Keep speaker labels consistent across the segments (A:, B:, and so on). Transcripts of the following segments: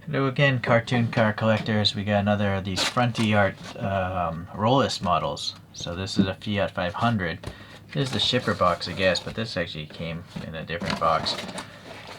A: Hello again, cartoon car collectors. We got another of these FrontiArt Rollis models. So this is a Fiat 500. This is the shipper box, I guess, but this actually came in a different box.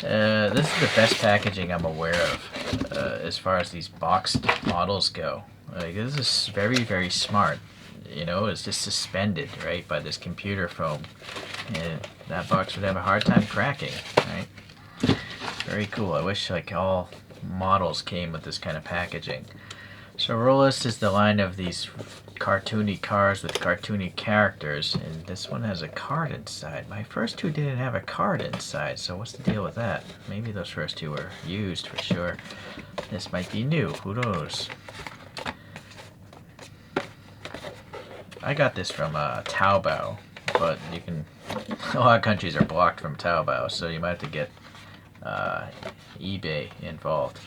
A: This is the best packaging I'm aware of as far as these boxed models go. Like, this is very, very smart. You know, it's just suspended, right, by this computer foam. And that box would have a hard time cracking, right? Very cool. I wish like all models came with this kind of packaging. So Rollis is the line of these cartoony cars with cartoony characters, and this one has a card inside. My first two didn't have a card inside, so what's the deal with that? Maybe those first two were used for sure. This might be new, who knows? I got this from Taobao, but you can, a lot of countries are blocked from Taobao, so you might have to get eBay involved.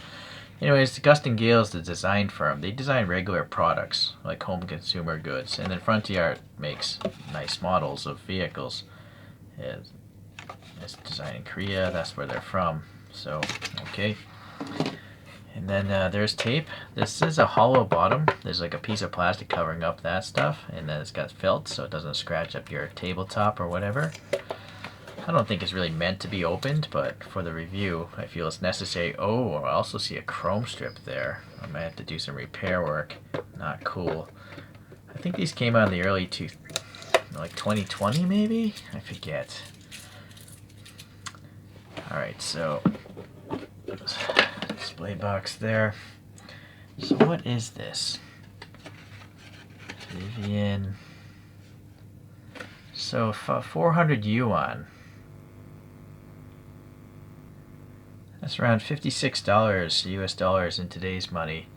A: Anyways, gust&gale is the design firm. They design regular products like home consumer goods, and then FrontiArt makes nice models of vehicles. It's designed in Korea. That's where they're from. So, okay. And then there's tape. This is a hollow bottom. There's like a piece of plastic covering up that stuff, and then it's got felt so it doesn't scratch up your tabletop or whatever. I don't think it's really meant to be opened, but for the review, I feel it's necessary. Oh, I also see a chrome strip there. I might have to do some repair work. Not cool. I think these came out in the early like 2020 maybe? I forget. Alright, so display box there. So what is this? Vivien. So 400 yuan. That's around $56 US dollars in today's money.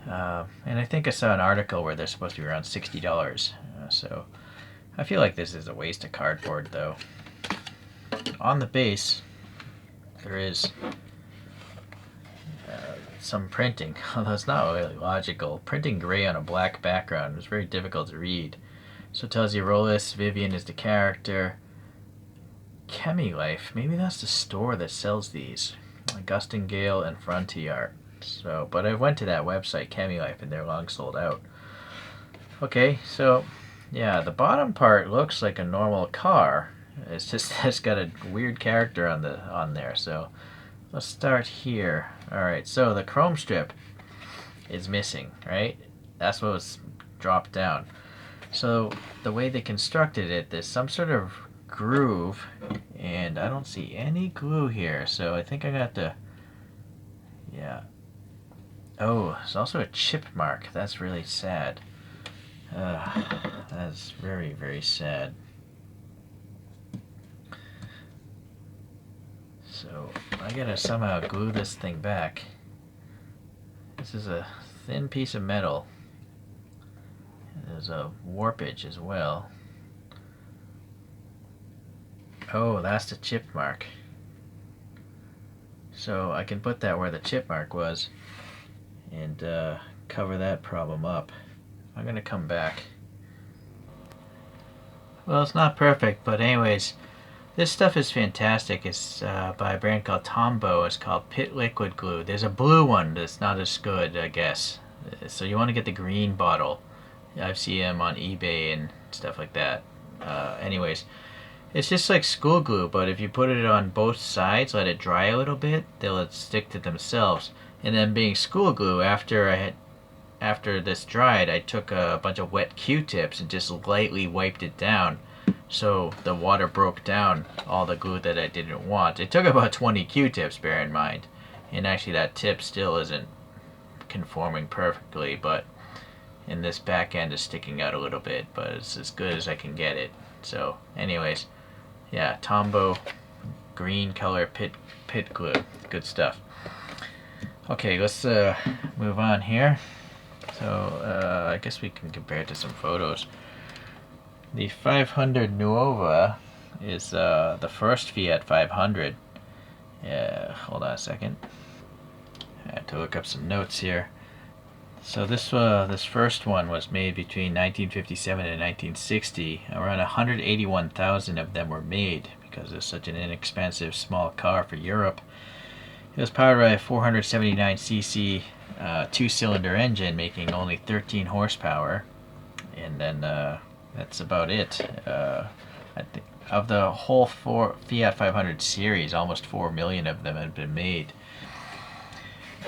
A: And I think I saw an article where they're supposed to be around $60. So I feel like this is a waste of cardboard though. On the base, there is some printing, although it's not really logical. Printing gray on a black background is very difficult to read. So it tells you Rollis Vivien is the character. ChemiLife, maybe that's the store that sells these. Gust&gale and FrontiArt. So, but I went to that website, ChemiLife, and they're long sold out. Okay, so yeah, the bottom part looks like a normal car. It's just it's got a weird character on there. So let's start here. All right, so the chrome strip is missing, right? That's what was dropped down. So the way they constructed it, there's some sort of groove, and I don't see any glue here, so I think I got to, yeah. Oh, there's also a chip mark. That's really sad. That's very, very sad. So I gotta somehow glue this thing back. This is a thin piece of metal. There's a warpage as well. Oh, that's the chip mark. So I can put that where the chip mark was and cover that problem up. I'm gonna come back. Well, it's not perfect, but anyways, this stuff is fantastic. It's by a brand called Tombow. It's called Pit Liquid Glue. There's a blue one that's not as good, I guess. So you want to get the green bottle. I've seen them on eBay and stuff like that. Anyways, it's just like school glue, but if you put it on both sides, let it dry a little bit, they'll stick to themselves. And then being school glue, after this dried, I took a bunch of wet Q-tips and just lightly wiped it down, so the water broke down all the glue that I didn't want. It took about 20 Q-tips, bear in mind, and actually that tip still isn't conforming perfectly, but and this back end is sticking out a little bit, but it's as good as I can get it. So anyways, yeah, Tombow green color pit glue, good stuff. Okay, let's move on here. So I guess we can compare it to some photos. The 500 Nuovo is the first Fiat 500. Hold on a second. I have to look up some notes here. So this first one was made between 1957 and 1960. Around 181,000 of them were made because it's such an inexpensive small car for Europe. It was powered by a 479cc two-cylinder engine, making only 13 horsepower, and then that's about it. I think of the whole Fiat 500 series, almost 4 million of them have been made.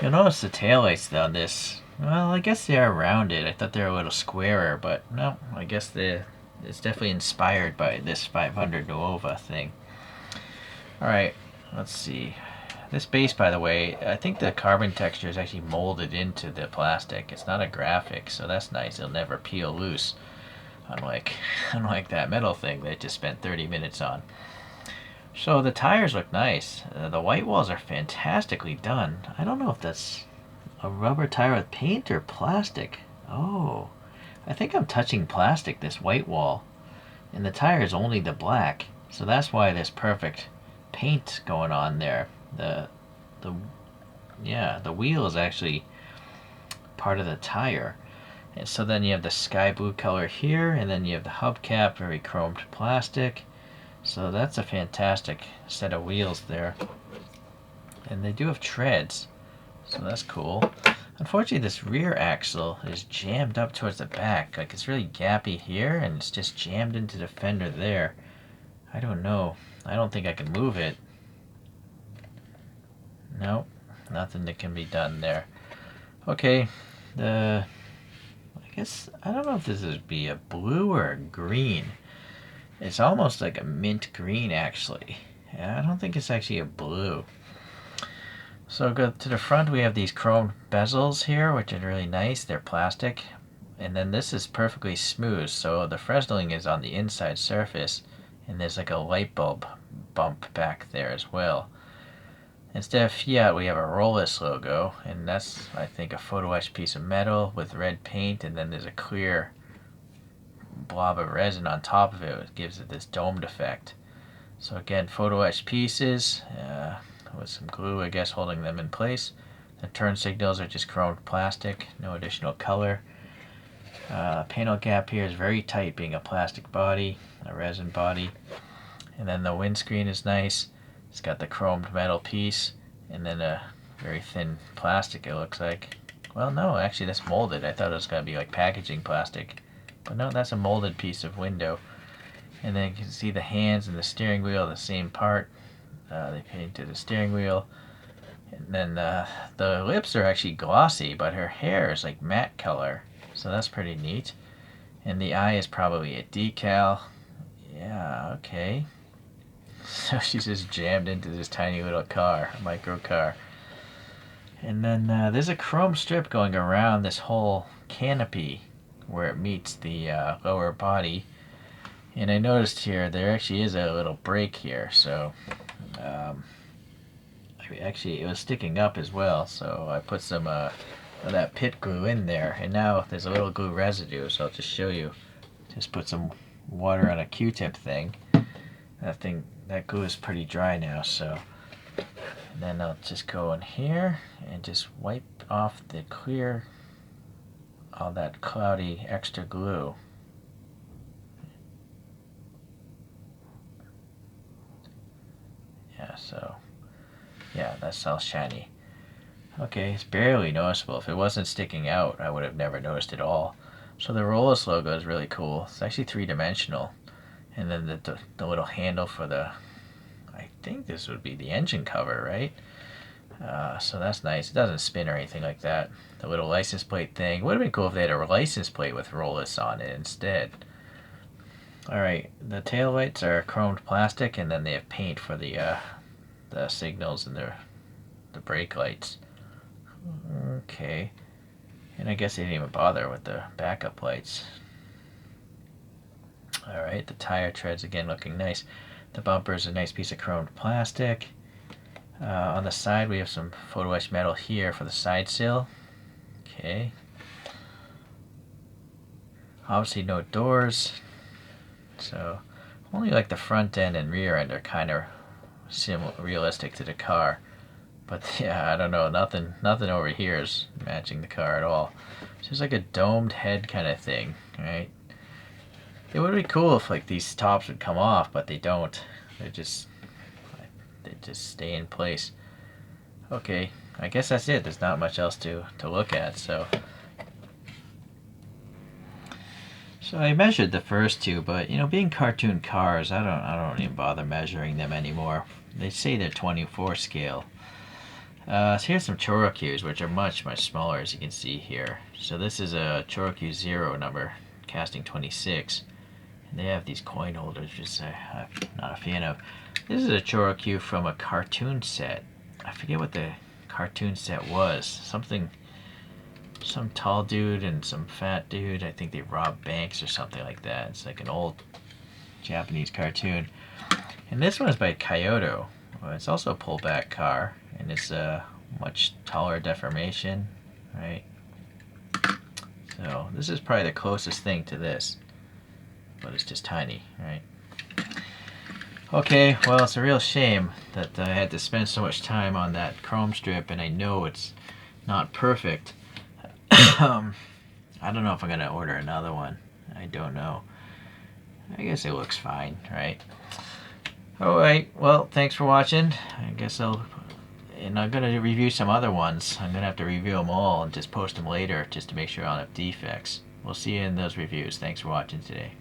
A: You'll notice the taillights on this. Well, I guess they are rounded. I thought they were a little squarer, but no, I guess it's definitely inspired by this 500 Nuovo thing. Alright, let's see. This base, by the way, I think the carbon texture is actually molded into the plastic. It's not a graphic, so that's nice. It'll never peel loose, unlike that metal thing that I just spent 30 minutes on. So the tires look nice. The white walls are fantastically done. I don't know if that's a rubber tire with paint or plastic. Oh, I think I'm touching plastic, this white wall. And the tire is only the black. So that's why there's perfect paint going on there. The wheel is actually part of the tire. And so then you have the sky blue color here, and then you have the hubcap, very chromed plastic. So that's a fantastic set of wheels there. And they do have treads, so that's cool. Unfortunately, this rear axle is jammed up towards the back. Like, it's really gappy here, and it's just jammed into the fender there. I don't know. I don't think I can move it. Nope, nothing that can be done there. Okay, I guess, I don't know if this would be a blue or a green. It's almost like a mint green, actually. Yeah, I don't think it's actually a blue. So go to the front, we have these chrome bezels here, which are really nice. They're plastic. And then this is perfectly smooth, so the Fresneling is on the inside surface, and there's like a light bulb bump back there as well. Instead of Fiat, we have a Rollis logo, and that's, I think, a photo etched piece of metal with red paint, and then there's a clear blob of resin on top of it, which gives it this domed effect. So again, photo etched pieces with some glue, I guess, holding them in place. The turn signals are just chromed plastic, no additional color. Panel gap here is very tight, being a plastic body, a resin body. And then the windscreen is nice. It's got the chromed metal piece, and then a very thin plastic, it looks like. Well, no, actually that's molded. I thought it was going to be like packaging plastic. But no, that's a molded piece of window. And then you can see the hands and the steering wheel, the same part. They painted the steering wheel. And then the lips are actually glossy, but her hair is like matte color. So that's pretty neat. And the eye is probably a decal. Yeah, okay. So she's just jammed into this tiny little car, micro car. And then there's a chrome strip going around this whole canopy where it meets the lower body. And I noticed here there actually is a little break here, so actually it was sticking up as well, so I put some of that pit glue in there, and now there's a little glue residue, so I'll just show you. Just put some water on a Q-tip thing. That glue is pretty dry now, so and then I'll just go in here and just wipe off the clear, all that cloudy extra glue. Yeah, so yeah, that's all shiny. Okay, it's barely noticeable. If it wasn't sticking out, I would have never noticed it all. So the Rollis logo is really cool. It's actually three-dimensional. And then the little handle for I think this would be the engine cover, right? So that's nice. It doesn't spin or anything like that. The little license plate thing. Would have been cool if they had a license plate with Rollis on it instead. Alright, the tail lights are chromed plastic, and then they have paint for the signals and the brake lights. Okay. And I guess they didn't even bother with the backup lights. Alright, the tire treads again looking nice. The bumper is a nice piece of chromed plastic. On the side we have some photo etched metal here for the side sill. Okay. Obviously no doors. So only like the front end and rear end are kind of realistic to the car. But yeah, I don't know, nothing over here is matching the car at all. It's just like a domed head kind of thing, right? It would be cool if like these tops would come off, but they don't. They just stay in place. Okay, I guess that's it. There's not much else to look at. So I measured the first two, but being cartoon cars, I don't even bother measuring them anymore. They say they're 24 scale. So here's some Chorokyus, which are much smaller, as you can see here. So this is a Chorokyu 0 number, casting 26. And they have these coin holders, which I'm not a fan of. This is a Chorokyu from a cartoon set. I forget what the cartoon set was. Some tall dude and some fat dude. I think they robbed banks or something like that. It's like an old Japanese cartoon. And this one's by Kyoto. Well, it's also a pullback car, and it's a much taller deformation, right? So this is probably the closest thing to this, but it's just tiny, right? Okay, well, it's a real shame that I had to spend so much time on that chrome strip, and I know it's not perfect. I don't know if I'm going to order another one. I don't know. I guess it looks fine, right? Alright, well, thanks for watching. I guess I'm going to review some other ones. I'm going to have to review them all and just post them later just to make sure I don't have defects. We'll see you in those reviews. Thanks for watching today.